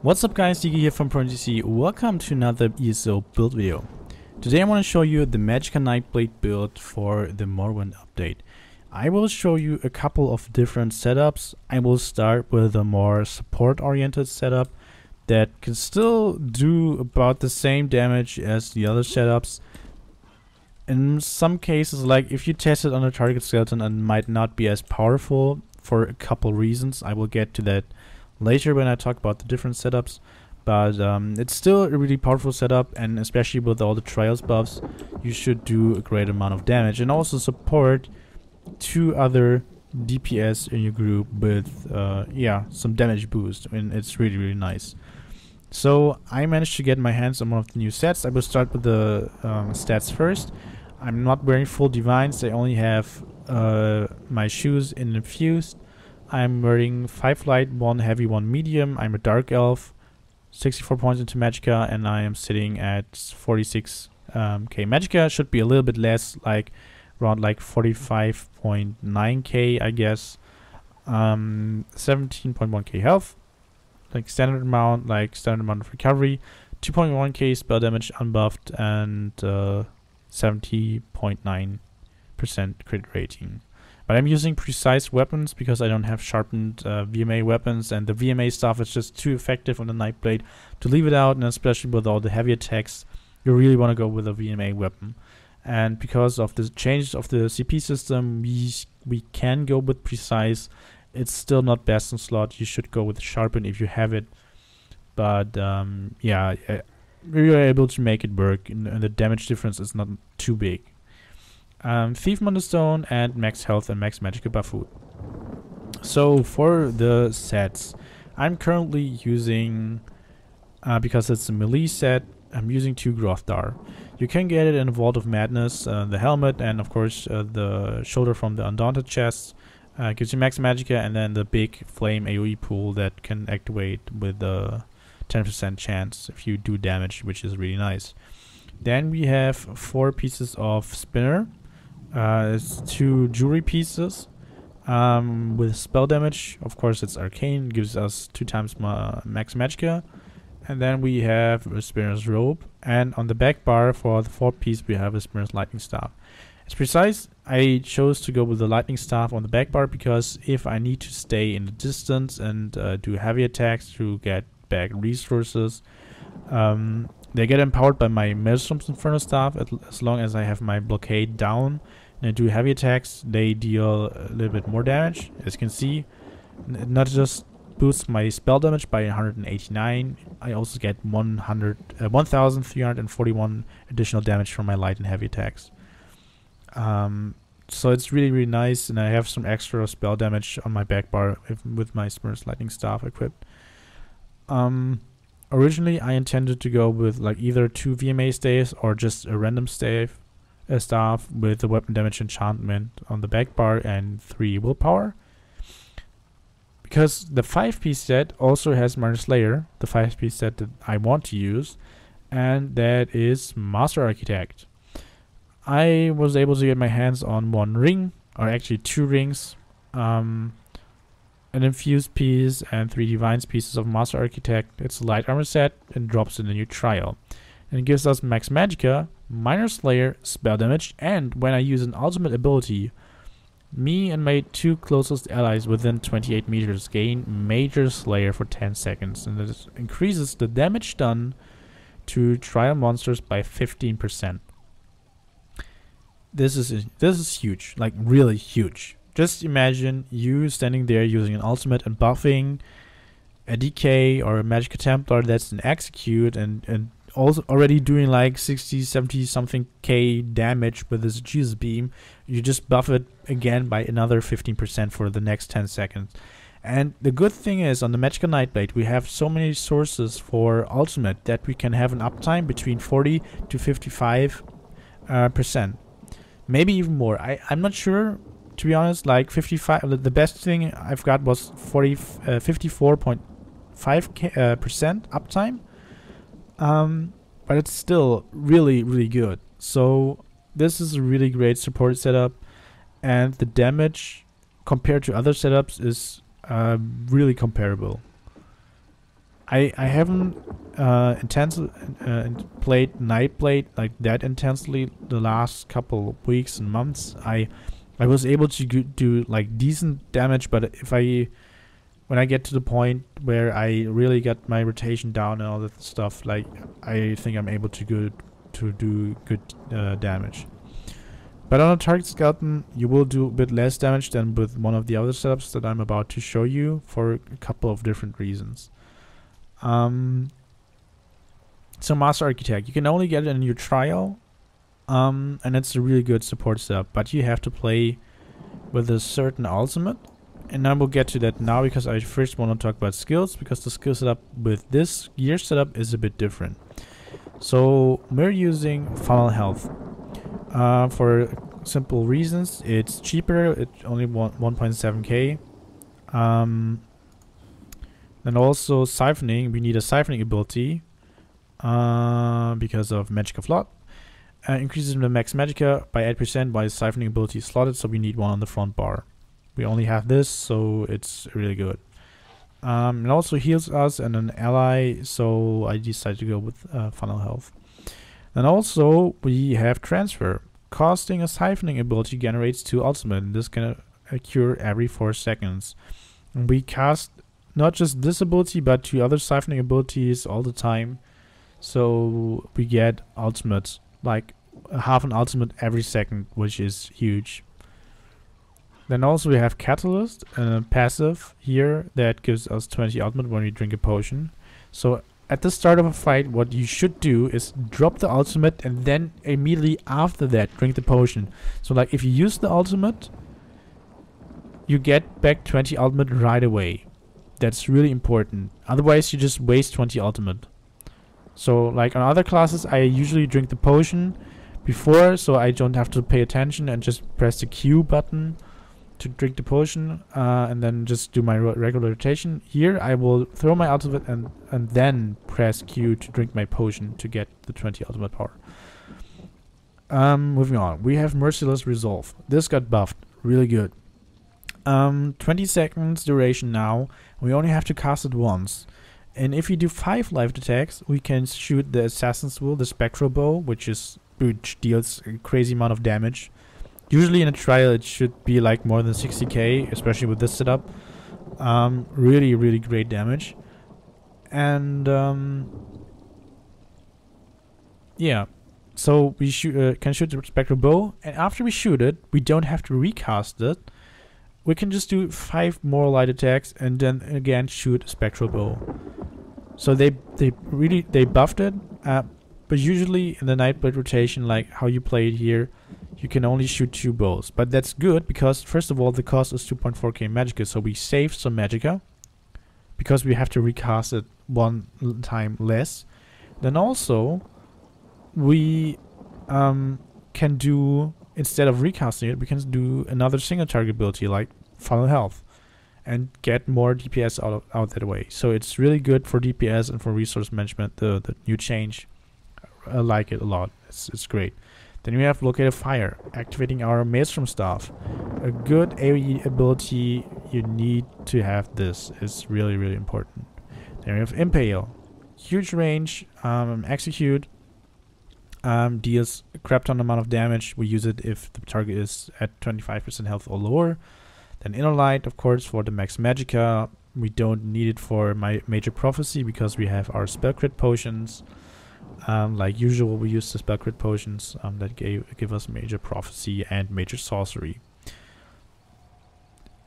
What's up guys, Digi here from ProNDC. Welcome to another ESO build video. Today I want to show you the Magicka Nightblade build for the Morrowind update. I will show you a couple of different setups. I will start with a more support oriented setup that can still do about the same damage as the other setups. In some cases, like if you test it on a target skeleton, it might not be as powerful for a couple reasons. I will get to that later when I talk about the different setups, but it's still a really powerful setup, and especially with all the trials buffs you should do a great amount of damage and also support two other DPS in your group with some damage boost, and it's really nice. So I managed to get my hands on one of the new sets. I will start with the stats first. I'm not wearing full divines. I only have my shoes in infused. I'm wearing 5 light, 1 heavy, 1 medium. I'm a dark elf, 64 points into Magicka, and I am sitting at 46k Magicka. Should be a little bit less, like around like 45.9k, I guess. 17.1k health, like standard amount of recovery, 2.1k spell damage unbuffed, and 70.9% crit rating. But I'm using precise weapons because I don't have sharpened VMA weapons, and the VMA stuff is just too effective on the Nightblade to leave it out, and especially with all the heavy attacks, you really want to go with a VMA weapon. And because of the change of the CP system, we can go with precise. It's still not best in slot. You should go with sharpen if you have it. But yeah, we were able to make it work, and the damage difference is not too big. Thief Stone and max health and max Magicka buff food. So for the sets, I'm currently using, because it's a melee set, I'm using 2 Grothdar. You can get it in Vault of Madness, the helmet, and of course the shoulder from the Undaunted chest. Gives you max Magicka, and then the big flame AoE pool that can activate with a 10% chance if you do damage, which is really nice. Then we have 4 pieces of spinner. It's 2 jewelry pieces with spell damage. Of course, it's arcane, gives us 2 times max Magicka. And then we have a spinner's robe, and on the back bar for the 4th piece we have a spinner's lightning staff. It's precise. I chose to go with the lightning staff on the back bar because if I need to stay in the distance and do heavy attacks to get back resources, they get empowered by my Maelstrom's Inferno staff. As long as I have my blockade down and I do heavy attacks, they deal a little bit more damage. As you can see, not just boosts my spell damage by 189, I also get 1,341 additional damage from my light and heavy attacks. So it's really nice, and I have some extra spell damage on my back bar with my Spinner's Lightning Staff equipped. Originally, I intended to go with like either 2 VMA staves or just a random staff with the weapon damage enchantment on the back bar and 3 willpower. Because the 5-piece set also has Minor Slayer, the 5-piece set that I want to use, and that is Master Architect. I was able to get my hands on 1 ring, or actually 2 rings, an infused piece and 3 divines pieces of Master Architect. It's a light armor set and drops in the new trial. And it gives us max Magicka, Minor Slayer, spell damage, and when I use an ultimate ability, me and my 2 closest allies within 28 meters gain Major Slayer for 10 seconds, and this increases the damage done to trial monsters by 15%. This is huge, like really huge. Just imagine you standing there using an ultimate and buffing a DK or a Magicka Templar that's an execute and also already doing like 60, 70 something K damage with this Jesus beam. You just buff it again by another 15% for the next 10 seconds. And the good thing is, on the Magicka Nightblade we have so many sources for ultimate that we can have an uptime between 40 to 55%. Maybe even more. I'm not sure, to be honest. Like 55, the best thing I've got was 54.5% uptime. But it's still really good. So this is a really great support setup, and the damage compared to other setups is really comparable. I haven't played Nightblade like that intensely the last couple of weeks and months. I was able to do like decent damage, but when I get to the point where I really got my rotation down and all that stuff, like I think I'm able to do good damage. But on a target skeleton, you will do a bit less damage than with one of the other setups that I'm about to show you for a couple of different reasons. So Master Architect, you can only get it in your trial, and it's a really good support setup, but you have to play with a certain ultimate, and I will get to that now because I first want to talk about skills, because the skill setup with this gear setup is a bit different. So we're using funnel health for simple reasons. It's cheaper, it's only 1.7k. And also siphoning, we need a siphoning ability because of Magicka Flood. Increases the max Magicka by 8% while siphoning ability is slotted, so we need one on the front bar. We only have this, so it's really good. It also heals us and an ally, so I decided to go with funnel health. And also we have transfer. Casting a siphoning ability generates 2 ultimate, and this can occur every 4 seconds. And we cast not just this ability, but 2 other siphoning abilities all the time. So we get ultimates, like half an ultimate every second, which is huge. Then also we have Catalyst, passive here that gives us 20 ultimate when we drink a potion. So at the start of a fight, what you should do is drop the ultimate and then immediately after that drink the potion. So like if you use the ultimate, you get back 20 ultimate right away. That's really important. Otherwise you just waste 20 ultimate. So like on other classes, I usually drink the potion before, so I don't have to pay attention and just press the Q button to drink the potion, and then just do my regular rotation. Here I will throw my ultimate and then press Q to drink my potion to get the 20 ultimate power. Moving on, we have Merciless Resolve. This got buffed, really good. 20 seconds duration now. We only have to cast it once. And if you do 5 live attacks, we can shoot the Assassin's Will, the Spectral Bow, which deals a crazy amount of damage. Usually in a trial it should be like more than 60k, especially with this setup. Really, really great damage. And yeah, so we can shoot the Spectral Bow, and after we shoot it, we don't have to recast it. We can just do 5 more light attacks and then again shoot Spectral Bow. So they buffed it, but usually in the Nightblade rotation, like how you play it here, you can only shoot 2 bows. But that's good because first of all the cost is 2.4k Magicka, so we save some Magicka because we have to recast it 1 time less. Then also we can do, instead of recasting it, we can do another single target ability like Funnel Health and get more DPS out that way. So it's really good for DPS and for resource management, the new change. I like it a lot. It's great. Then we have Located Fire, activating our Maelstrom Staff. A good AoE ability, you need to have this. It's really, really important. Then we have Impale, huge range, execute, deals a crap ton amount of damage. We use it if the target is at 25% health or lower. Then Inner Light, of course, for the max Magicka. We don't need it for my Major Prophecy because we have our spell crit potions. Like usual, we use the spell crit potions that give us Major Prophecy and Major Sorcery.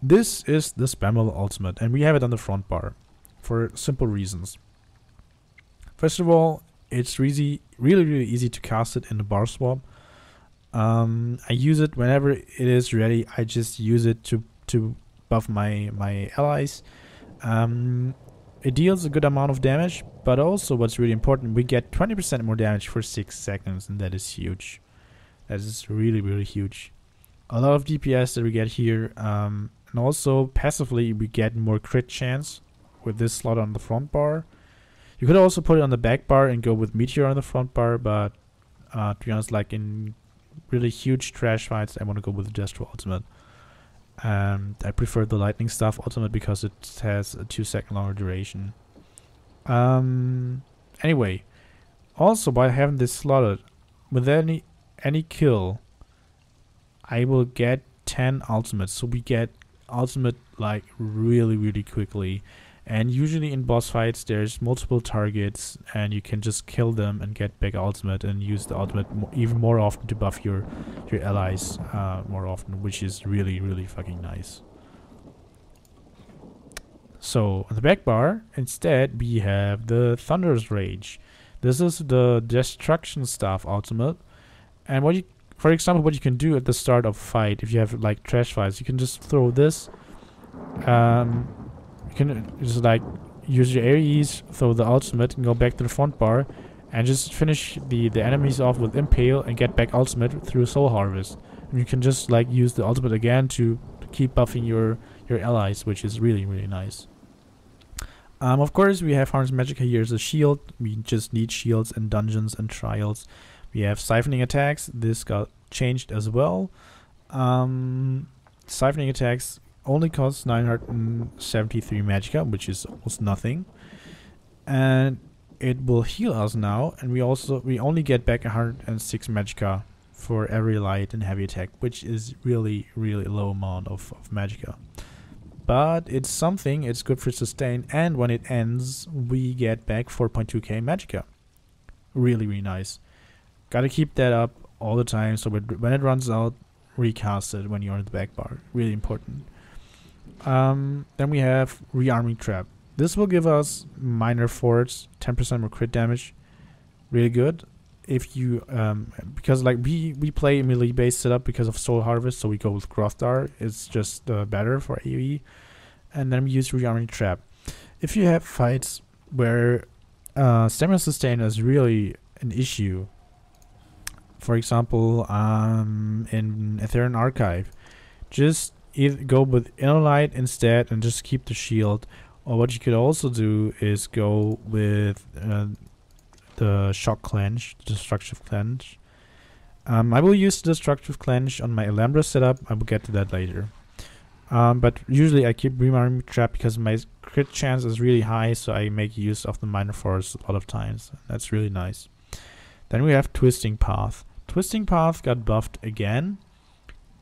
This is the Spammable Ultimate, and we have it on the front bar for simple reasons. First of all, it's really easy to cast it in the bar swap. I use it whenever it is ready. I just use it to buff my allies. It deals a good amount of damage, but also what's really important, we get 20% more damage for 6 seconds, and that is huge. That is really, really huge. A lot of DPS that we get here, and also passively we get more crit chance with this slot on the front bar. You could also put it on the back bar and go with Meteor on the front bar, but to be honest, like in really huge trash fights, I want to go with the Destro Ultimate. I prefer the Lightning Staff Ultimate because it has a 2 second longer duration. Anyway, also by having this slotted, with any kill, I will get 10 ultimates. So we get ultimate like really quickly. And usually in boss fights there's multiple targets and you can just kill them and get back ultimate and use the ultimate even more often to buff your allies more often, which is really fucking nice. So on the back bar instead we have the Thunder's Rage. This is the destruction staff ultimate, and what you, for example, what you can do at the start of a fight, if you have like trash fights, you can just throw this. You can just like use your AoEs, throw the ultimate, and go back to the front bar, and just finish the enemies off with Impale and get back ultimate through Soul Harvest. And you can just like use the ultimate again to keep buffing your allies, which is really nice. Of course, we have Harness Magicka here as a shield. We just need shields in dungeons and trials. We have siphoning attacks. This got changed as well. Siphoning attacks only costs 973 Magicka, which is almost nothing. And it will heal us now, and we only get back 106 Magicka for every light and heavy attack, which is really low amount of Magicka. But it's something, it's good for sustain, and when it ends, we get back 4.2k Magicka. Really nice. Gotta keep that up all the time, so when it runs out, recast it when you're in the back bar. Really important. Then we have Rearming Trap. This will give us minor forts, 10% more crit damage. Really good. If you because like we play a melee based setup because of Soul Harvest, so we go with Grothdar. It's just better for AoE. And then we use Rearming Trap. If you have fights where stamina sustain is really an issue, for example in Ethereum Archive, just either go with Inner Light instead and just keep the shield, or what you could also do is go with the Shock Clench, Destructive Clench. I will use the Destructive Clench on my Alhambra setup. I will get to that later. But usually I keep Rearming Trap because my crit chance is really high, so I make use of the Minor Force a lot of times. That's really nice. Then we have Twisting Path. Twisting Path got buffed again,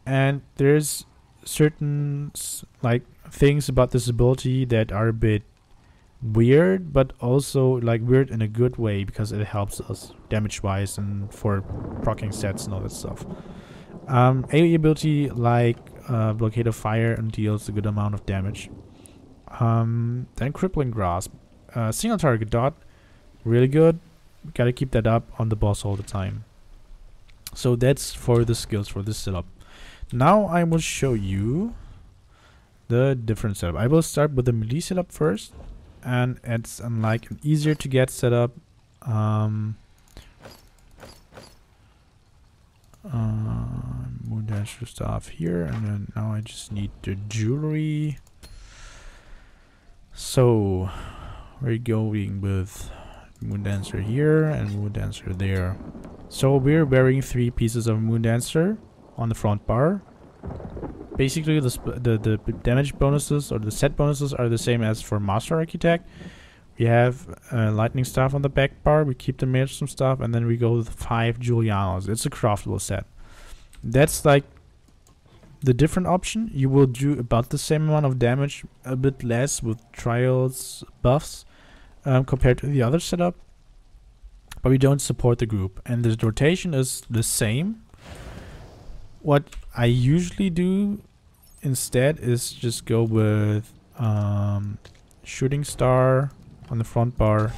and there's certain like things about this ability that are a bit weird, but also like weird in a good way because it helps us damage wise and for proccing sets and all that stuff. AoE ability like Blockade of Fire and deals a good amount of damage. Then Crippling Grasp, single target dot, really good. Gotta keep that up on the boss all the time. So that's for the skills for this setup. Now I will show you the different setup. I will start with the melee setup first, and it's like an easier to get setup. Moon Dancer stuff here, and then now I just need the jewelry. So we're going with Moon Dancer here and Moon Dancer there. So we're wearing 3 pieces of Moon Dancer on the front bar. Basically the damage bonuses or the set bonuses are the same as for Master Architect. We have lightning staff on the back bar, we keep the mage some stuff, and then we go with 5 Julianos. It's a craftable set. That's like the different option. You will do about the same amount of damage, a bit less with trials buffs compared to the other setup, but we don't support the group, and the rotation is the same. What I usually do instead is just go with Shooting Star on the front bar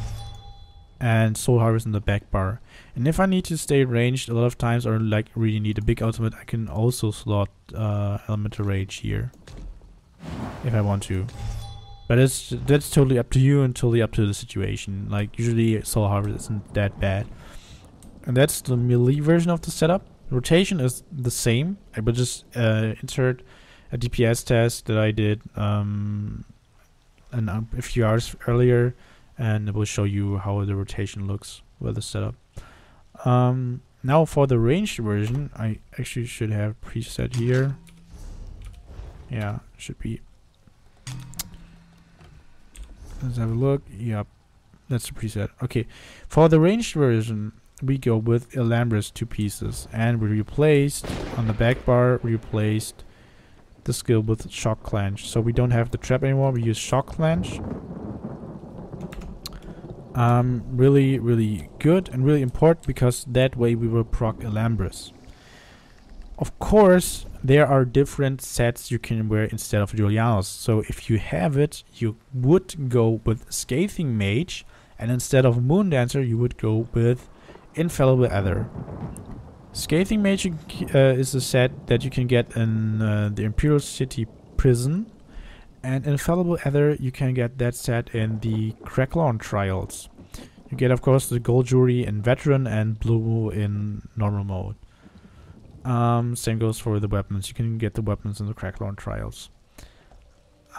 and Soul Harvest on the back bar. And if I need to stay ranged a lot of times or like really need a big ultimate, I can also slot Elemental Rage here if I want to. But that's totally up to you and totally up to the situation. Like usually Soul Harvest isn't that bad. And that's the melee version of the setup. Rotation is the same. I will just insert a DPS test that I did a few hours earlier, and it will show you how the rotation looks with the setup. Now for the ranged version, I actually should have preset here. Yeah, should be. Let's have a look. Yep. That's the preset. Okay, for the ranged version, we go with Elambris 2 pieces, and we replaced on the back bar. We replaced the skill with Shock Clench, so we don't have the trap anymore. We use Shock Clench. Really, really good and really important, because that way we will proc Elambris. Of course, there are different sets you can wear instead of Julianos. So if you have it, you would go with Scathing Mage, and instead of Moon Dancer, you would go with Infallible Ether. Scathing Mage is a set that you can get in the Imperial City Prison, and Infallible Ether you can get that set in the Cracklawn Trials. You get, of course, the Gold Jewelry in Veteran and Blue in Normal Mode. Same goes for the weapons. You can get the weapons in the Cracklawn Trials.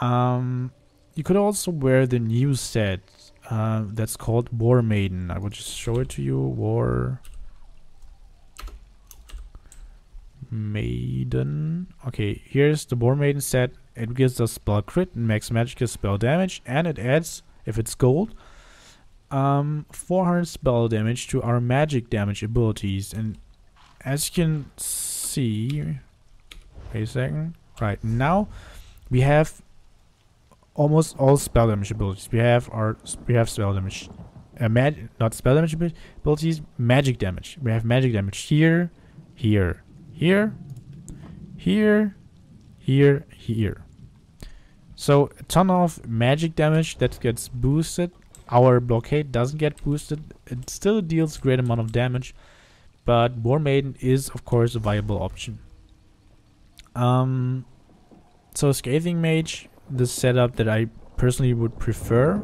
You could also wear the new set that's called War Maiden. I will just show it to you. War Maiden. Okay, here's the War Maiden set. It gives us spell crit and max Magicka spell damage, and it adds, if it's gold, 400 spell damage to our magic damage abilities. And as you can see, wait a second. Right now, we have almost all spell damage abilities. We have spell damage, not spell damage abilities, magic damage. We have magic damage here, here, here, here, here, here. So a ton of magic damage that gets boosted. Our blockade doesn't get boosted. It still deals a great amount of damage, but War Maiden is of course a viable option. So Scathing Mage, the setup that I personally would prefer.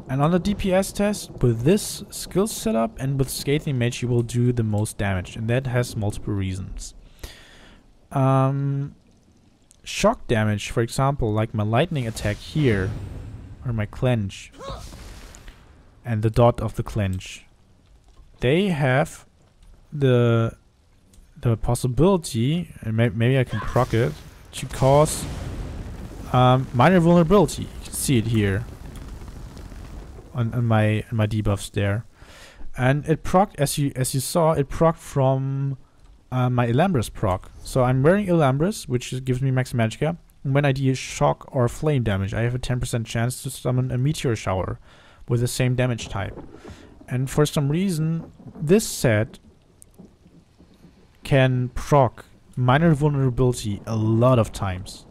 And on the DPS test, with this skill setup and with Scathing Mage, you will do the most damage, and that has multiple reasons. Shock damage, for example, like my lightning attack here, or my clench, and the dot of the clench, they have the possibility, and maybe I can proc it, to cause minor vulnerability. You can see it here on my debuffs there, and it proc, as you saw, it proc from my Elambris proc. So I'm wearing Elambris, which gives me max Magicka, and when I deal shock or flame damage, I have a 10% chance to summon a meteor shower with the same damage type. And for some reason, this set can proc minor vulnerability a lot of times.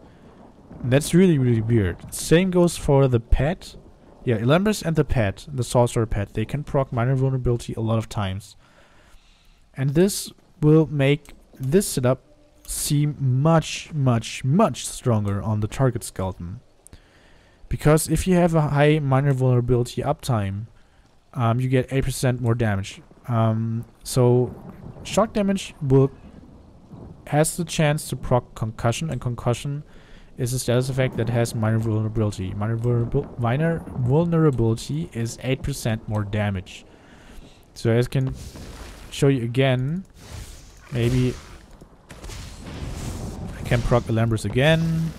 And that's really, really weird. Same goes for the pet. Yeah, Elambris and the pet, the sorcerer pet, they can proc minor vulnerability a lot of times. And this will make this setup seem much, much, much stronger on the target skeleton. Because if you have a high minor vulnerability uptime, you get 8% more damage. So shock damage has the chance to proc concussion, and concussion is a status effect that has minor vulnerability. Minor vulnerability is 8% more damage. So as I can show you again, maybe I can proc Elambris again.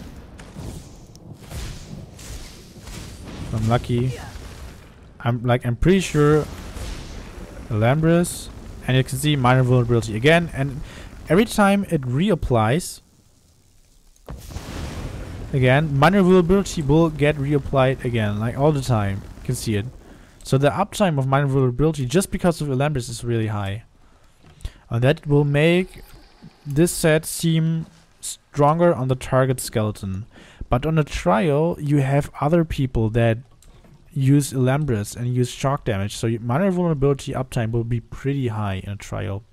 If I'm lucky. I'm pretty sure Elambris, and you can see minor vulnerability again, and every time it reapplies again, minor vulnerability will get reapplied again, like all the time. You can see it. So the uptime of minor vulnerability just because of Elambris is really high. And that will make this set seem stronger on the target skeleton. But on a trial, you have other people that use Elambris and use shock damage, so minor vulnerability uptime will be pretty high in a trial.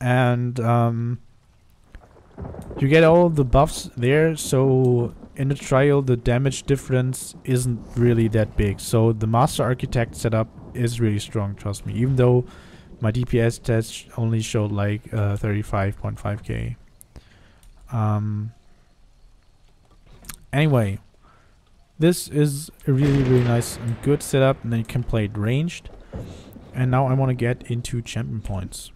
And you get all the buffs there, so in the trial the damage difference isn't really that big. So the Master Architect setup is really strong, trust me, even though my DPS test only showed like 35.5k. Anyway, this is a really, really nice and good setup, and then you can play it ranged. And now I want to get into champion points.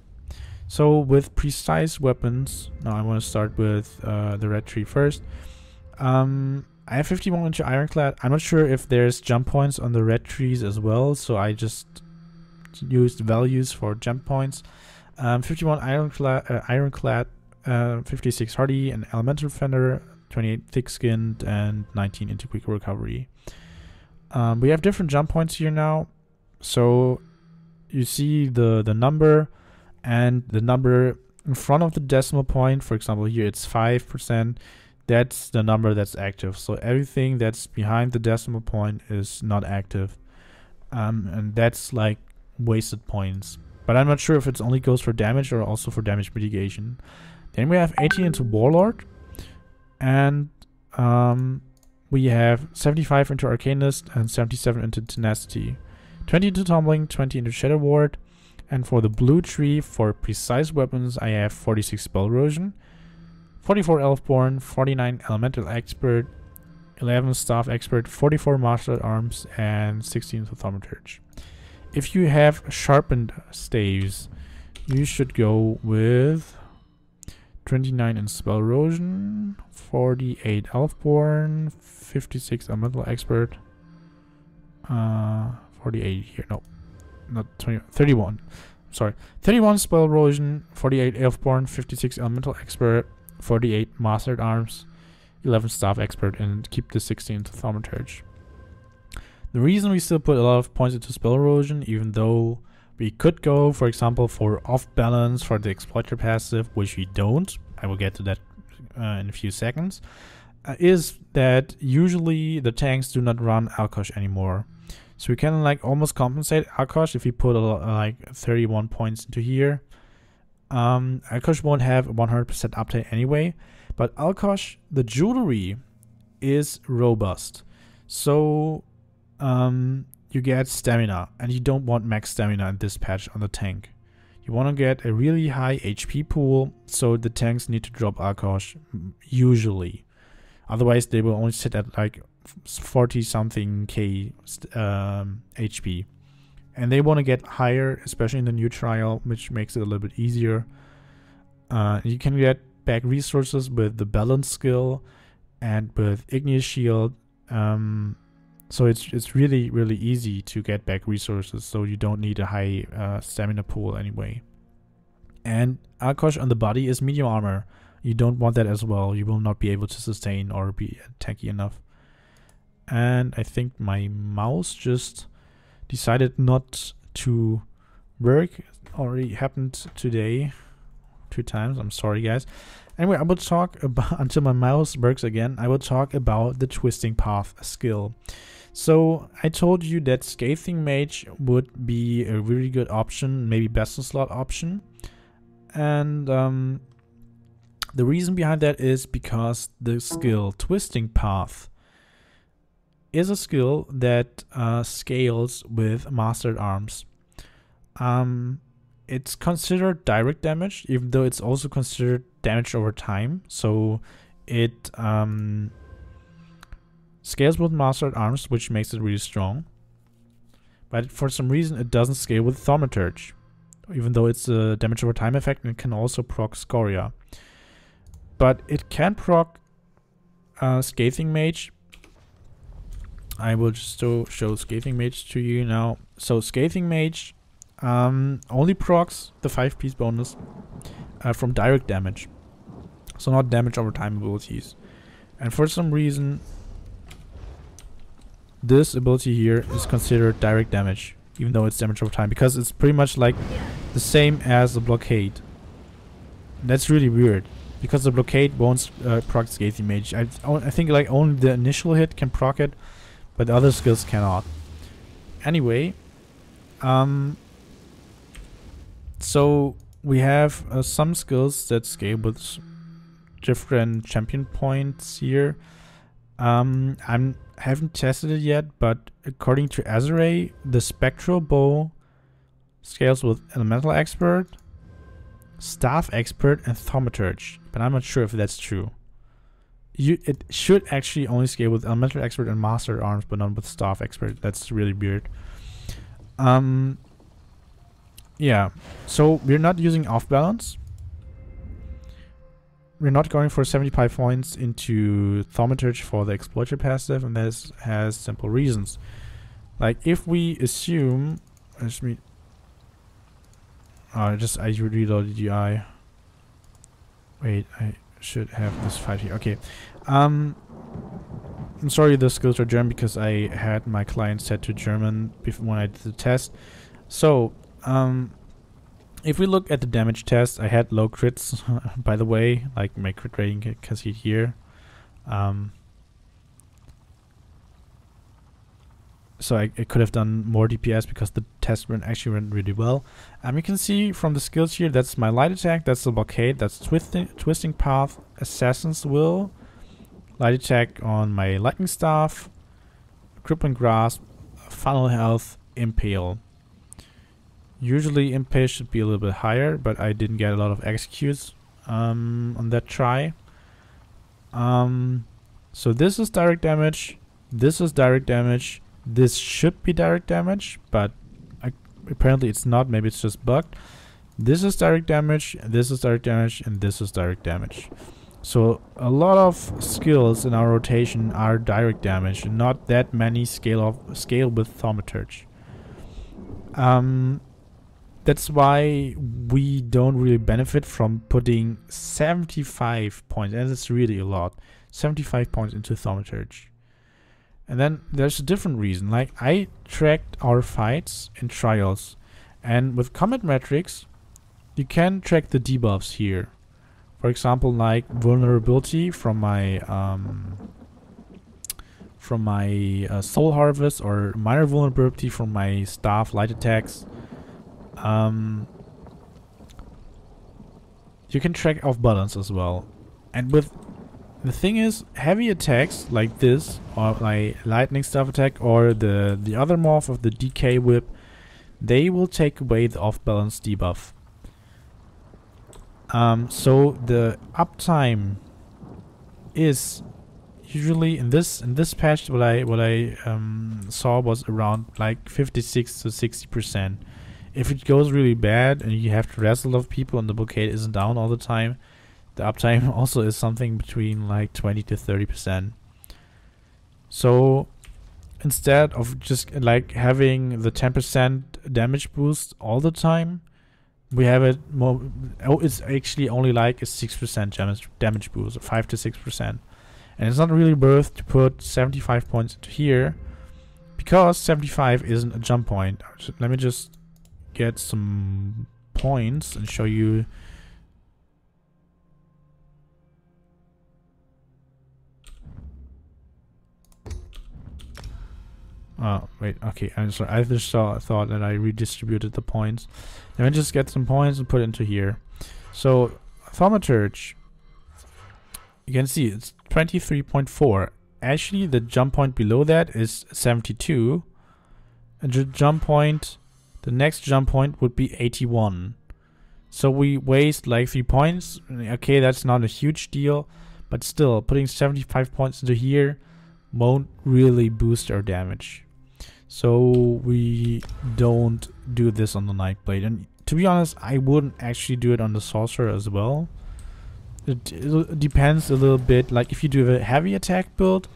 So with precise weapons, now I want to start with the red tree first. I I have 51 into Ironclad. I'm not sure if there's jump points on the red trees as well, so I just used values for jump points. 51 Ironclad, 56 Hardy, and Elemental Fender, 28 Thick-Skinned, and 19 into Quick Recovery. We have different jump points here now. So you see the number, and the number in front of the decimal point, for example here it's 5%, that's the number that's active. So everything that's behind the decimal point is not active, and that's like wasted points. But I'm not sure if it only goes for damage or also for damage mitigation. Then we have 18 into Warlord, and we have 75 into Arcanist and 77 into Tenacity, 20 into Tumbling, 20 into Shadow Ward, and for the blue tree for precise weapons I have 46 Spell Erosion, 44 Elfborn, 49 Elemental Expert, 11 Staff Expert, 44 Martial Arms, and 16 into Thaumaturge. If you have sharpened staves, you should go with 29 in Spell Erosion, 48 Elfborn, 56 Elemental Expert, 48 here, no, not 20, 31, sorry, 31 Spell Erosion, 48 Elfborn, 56 Elemental Expert, 48 Mastered Arms, 11 Staff Expert, and keep the 16 into Thaumaturge. The reason we still put a lot of points into Spell Erosion, even though we could go, for example, for Off Balance for the Exploiter passive, which we don't, I will get to that in a few seconds, is that usually the tanks do not run Alkosh anymore. So we can like almost compensate Alkosh if we put like 31 points into here. Alkosh won't have 100% uptime anyway, but Alkosh, the jewelry, is robust. So you get stamina, and you don't want max stamina in this patch on the tank. You want to get a really high HP pool, so the tanks need to drop Alkosh usually. Otherwise, they will only sit at like 40 something K HP. And they want to get higher, especially in the new trial, which makes it a little bit easier. You can get back resources with the balance skill and with Igneous Shield. So it's really, really easy to get back resources, so you don't need a high stamina pool anyway. And Alkosh on the body is medium armor. You don't want that as well. You will not be able to sustain or be tanky enough. And I think my mouse just decided not to work. It already happened today 2 times. I'm sorry, guys. Anyway, I will talk about, until my mouse works again, I will talk about the Twisting Path skill. So I told you that Scathing Mage would be a really good option, maybe best in slot option. And the reason behind that is because the skill Twisting Path is a skill that scales with Mastered Arms. It's considered direct damage, even though it's also considered damage over time. So it scales with Mastered Arms, which makes it really strong. But for some reason, it doesn't scale with Thaumaturge, even though it's a damage over time effect, and it can also proc Scoria. But it can proc Scathing Mage. I will just show Scathing Mage to you now. So Scathing Mage only procs the 5-piece bonus from direct damage. So not damage over time abilities. And for some reason, this ability here is considered direct damage, even though it's damage over time, because it's pretty much like the same as the blockade. That's really weird, because the blockade won't proc Scathing Mage. I think like only the initial hit can proc it, but the other skills cannot. Anyway, so we have some skills that scale with different champion points here. I haven't tested it yet, but according to Azure, the Spectral Bow scales with Elemental Expert, Staff Expert, and Thaumaturge, but I'm not sure if that's true. It should actually only scale with Elemental Expert and Mastered Arms, but not with Staff Expert. That's really weird. Yeah, so we're not using Off Balance. we're not going for 75 points into Thaumaturge for the Exploiter passive, and this has simple reasons. Like if we assume, I reloaded the UI. Wait, I should have this fight here. Okay. I'm sorry the skills are German because I had my client set to German before when I did the test. So, if we look at the damage test, I had low crits, by the way, like my crit rating you can see it here. So I could have done more DPS because the test actually went really well. You can see from the skills here, that's my light attack, that's the blockade, that's twisting path, assassin's will, light attack on my lightning staff, crippling grasp, funnel health, impale. Usually impale should be a little bit higher, but I didn't get a lot of executes on that try. So this is direct damage, this is direct damage. This should be direct damage, but apparently it's not. Maybe it's just bugged. This is direct damage, this is direct damage, and this is direct damage. So a lot of skills in our rotation are direct damage, and not that many scale with Thaumaturge. That's why we don't really benefit from putting 75 points, and it's really a lot. 75 points into Thaumaturge. And then there's a different reason. Like I tracked our fights in trials, and with combat metrics, you can track the debuffs here. For example, like vulnerability from my soul harvest, or minor vulnerability from my staff light attacks. You can track off balance as well, and with the thing is, heavy attacks like this, or my lightning staff attack, or the other morph of the DK whip, they will take away the off-balance debuff. So the uptime is usually in this patch what I saw was around like 56 to 60%. If it goes really bad and you have to wrestle a lot of people and the blockade isn't down all the time, the uptime also is something between like 20 to 30%. So instead of just like having the 10% damage boost all the time, we have it more. Oh, it's actually only like a 6% damage boost, or 5 to 6%, and it's not really worth to put 75 points into here because 75 isn't a jump point. So let me just get some points and show you. Oh, wait, okay, I'm sorry. I just thought that I redistributed the points. Let me just get some points and put it into here. So, Thaumaturge, you can see it's 23.4. Actually, the jump point below that is 72. And the next jump point would be 81. So we waste like 3 points. Okay, that's not a huge deal, but still, putting 75 points into here won't really boost our damage. So we don't do this on the Nightblade, and to be honest, I wouldn't actually do it on the Sorcerer as well. It depends a little bit. Like if you do a heavy attack build,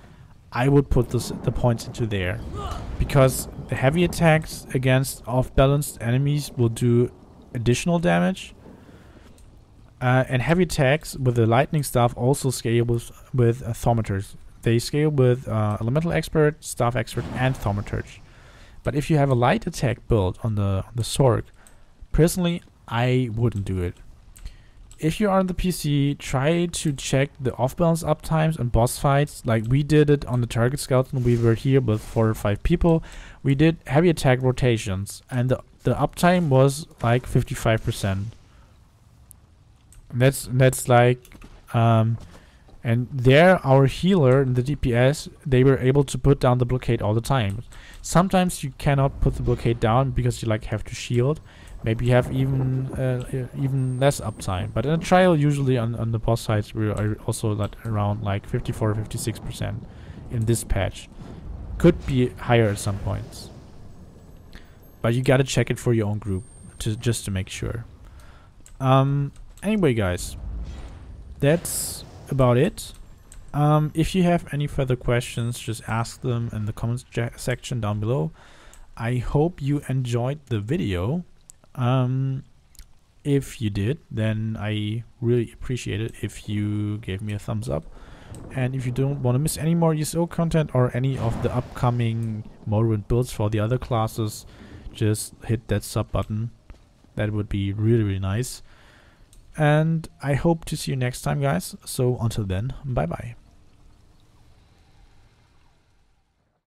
I would put the points into there, because the heavy attacks against off-balanced enemies will do additional damage, and heavy attacks with the lightning staff also scale with Thaumaturge. They scale with Elemental Expert, Staff Expert, and Thaumaturge. But if you have a light attack build on the Sorc, personally, I wouldn't do it. If you are on the PC, try to check the off-balance uptimes and boss fights. Like we did it on the Target Skeleton. We were here with 4 or 5 people. We did heavy attack rotations, and the uptime was like 55%. That's like and there, our healer and the DPS, they were able to put down the blockade all the time. Sometimes you cannot put the blockade down because you like have to shield. Maybe you have even less uptime. But in a trial, usually on the boss sides, we are also around like 54 or 56% in this patch. Could be higher at some points. But you gotta check it for your own group just to make sure. Anyway, guys. that's about it. If you have any further questions, just ask them in the comments section down below. I hope you enjoyed the video. If you did, then I really appreciate it if you gave me a thumbs up. And if you don't want to miss any more ESO content or any of the upcoming Morrowind builds for the other classes, just hit that sub button. That would be really, really nice. And I hope to see you next time, guys. So until then, bye bye.